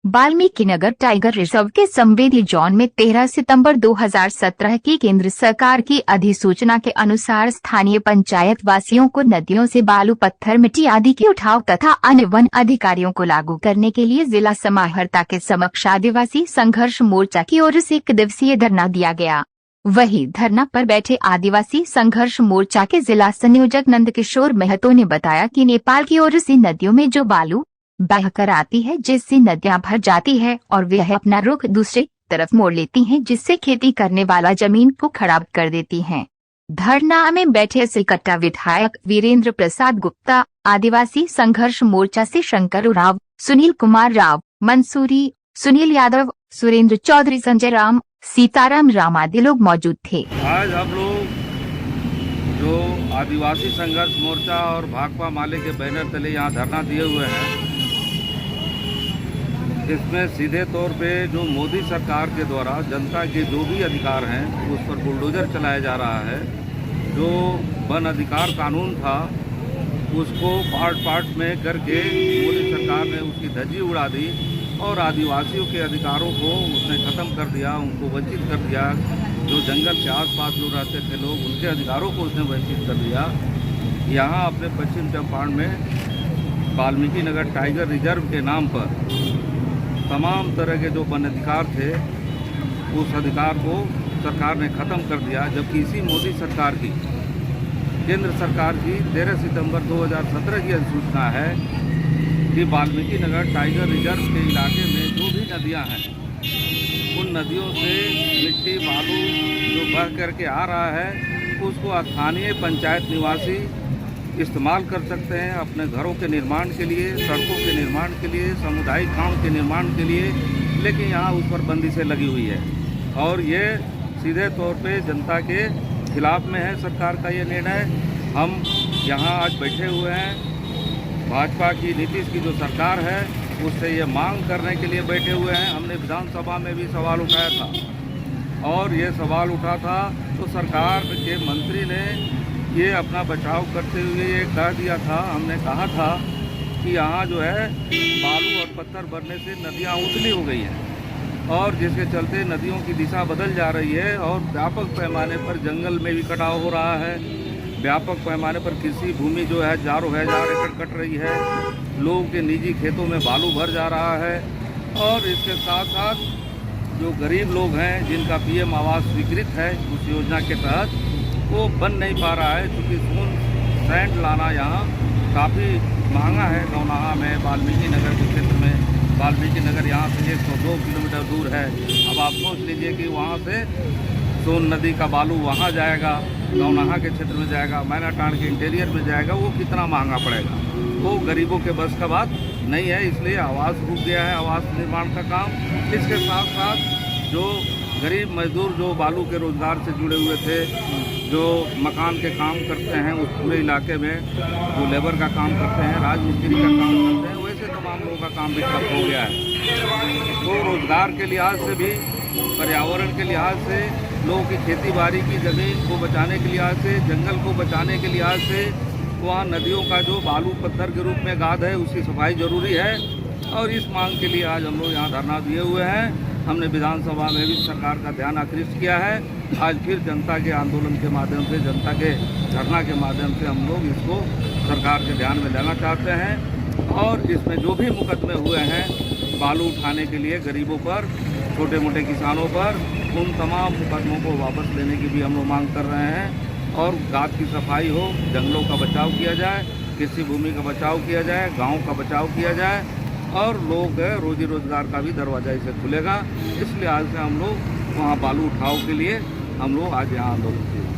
Valmiki Nagar tiger reserve के संवेदी zone में 13 सितंबर 2017 की केंद्र सरकार की अधिसूचना के अनुसार स्थानीय पंचायत वासियों को नदियों से बालू, पत्थर, मिट्टी आदि के उठाव तथा अन्य वन अधिकारियों को लागू करने के लिए जिला समाहर्ता के समक्ष आदिवासी संघर्ष मोर्चा की ओर से 1 दिवसीय धरना दिया गया। वहीं धरना पर बैठे आदिवासी संघर्ष मोर्चा के जिला संयोजक नंदकिशोर महतो ने बताया कि नेपाल की ओर से नदियों में जो बालू बह कर आती है, जिससे नदियां भर जाती है और वह अपना रुख दूसरे तरफ मोड़ लेती हैं, जिससे खेती करने वाला जमीन को खराब कर देती हैं। धरना में बैठे सिलकट्टा विधायक वीरेंद्र प्रसाद गुप्ता, आदिवासी संघर्ष मोर्चा से शंकर उरांव, सुनील कुमार राव, मंसूरी, सुनील यादव, सुरेंद्र चौधरी, संजय राम, सीताराम राम आदि लोग मौजूद थे। आज हम लोग जो आदिवासी संघर्ष मोर्चा और भाकपा माले के बैनर तले यहाँ धरना दिए हुए हैं, इसमें सीधे तौर पे जो मोदी सरकार के द्वारा जनता के जो भी अधिकार हैं उस पर बुलडोजर चलाया जा रहा है। जो वन अधिकार कानून था उसको पार्ट में करके मोदी सरकार ने उसकी धज्जी उड़ा दी और आदिवासियों के अधिकारों को उसने ख़त्म कर दिया, उनको वंचित कर दिया। जो जंगल के आसपास जो रहते थे लोग, उनके अधिकारों को उसने वंचित कर दिया। यहाँ अपने पश्चिम चंपारण में वाल्मीकि नगर टाइगर रिजर्व के नाम पर तमाम तरह के जो वन अधिकार थे उस अधिकार को सरकार ने ख़त्म कर दिया। जबकि इसी मोदी सरकार की, केंद्र सरकार की 13 सितंबर 2017 की अधिसूचना है कि वाल्मीकि नगर टाइगर रिजर्व के इलाके में जो भी नदियां हैं उन नदियों से मिट्टी, बालू जो बह करके आ रहा है उसको स्थानीय पंचायत निवासी इस्तेमाल कर सकते हैं अपने घरों के निर्माण के लिए, सड़कों के निर्माण के लिए, सामुदायिक काम के निर्माण के लिए। लेकिन यहाँ उस पर बंदिशें लगी हुई है और ये सीधे तौर पे जनता के खिलाफ में है सरकार का ये निर्णय। हम यहाँ आज बैठे हुए हैं, भाजपा की नीतीश की जो सरकार है उससे ये मांग करने के लिए बैठे हुए हैं। हमने विधानसभा में भी सवाल उठाया था और ये सवाल उठा था तो सरकार के मंत्री ने ये अपना बचाव करते हुए ये कह दिया था, हमने कहा था कि यहाँ जो है बालू और पत्थर भरने से नदियाँ उथली हो गई हैं और जिसके चलते नदियों की दिशा बदल जा रही है और व्यापक पैमाने पर जंगल में भी कटाव हो रहा है। व्यापक पैमाने पर कृषि भूमि जो है 1000 एकड़ कट रही है, लोगों के निजी खेतों में बालू भर जा रहा है और इसके साथ साथ जो गरीब लोग हैं जिनका पीएम आवास स्वीकृत है उस योजना के तहत वो बन नहीं पा रहा है, क्योंकि सोन सैंड लाना यहाँ काफ़ी महंगा है। नौनाहा में वाल्मीकि नगर के क्षेत्र में, वाल्मीकि नगर यहाँ से 102 किलोमीटर दूर है। अब आप सोच लीजिए कि वहाँ से सोन नदी का बालू वहाँ जाएगा, नौनाहा के क्षेत्र में जाएगा, मैनाटांड के इंटीरियर में जाएगा, वो कितना महंगा पड़ेगा। वो गरीबों के बस का बात नहीं है, इसलिए आवास रुक गया है, आवास निर्माण का काम। इसके साथ साथ जो गरीब मजदूर जो बालू के रोज़गार से जुड़े हुए थे, जो मकान के काम करते हैं उस पूरे इलाके में, जो लेबर का काम करते हैं, राजमिस्त्री का काम करते हैं, वैसे तमाम लोगों का काम भी ठप हो गया है। तो रोज़गार के लिहाज से भी, पर्यावरण के लिहाज से, लोगों की खेती बाड़ी की ज़मीन को बचाने के लिहाज से, जंगल को बचाने के लिहाज से, वहाँ नदियों का जो बालू पत्थर के रूप में गाद है उसकी सफाई ज़रूरी है। और इस मांग के लिए आज हम लोग यहाँ धरना दिए हुए हैं। हमने विधानसभा में भी सरकार का ध्यान आकृष्ट किया है। आज फिर जनता के आंदोलन के माध्यम से, जनता के धरना के माध्यम से हम लोग इसको सरकार के ध्यान में लाना चाहते हैं और इसमें जो भी मुकदमे हुए हैं बालू उठाने के लिए गरीबों पर, छोटे मोटे किसानों पर, उन तमाम मुकदमों को वापस लेने की भी हम लोग मांग कर रहे हैं और गाद की सफाई हो, जंगलों का बचाव किया जाए, कृषि भूमि का बचाव किया जाए, गाँव का बचाव किया जाए और लोग रोजी रोजगार का भी दरवाजा इसे खुलेगा। इसलिए आज से हम लोग वहाँ बालू उठाव के लिए हम लोग आज यहाँ आंदोलन किए।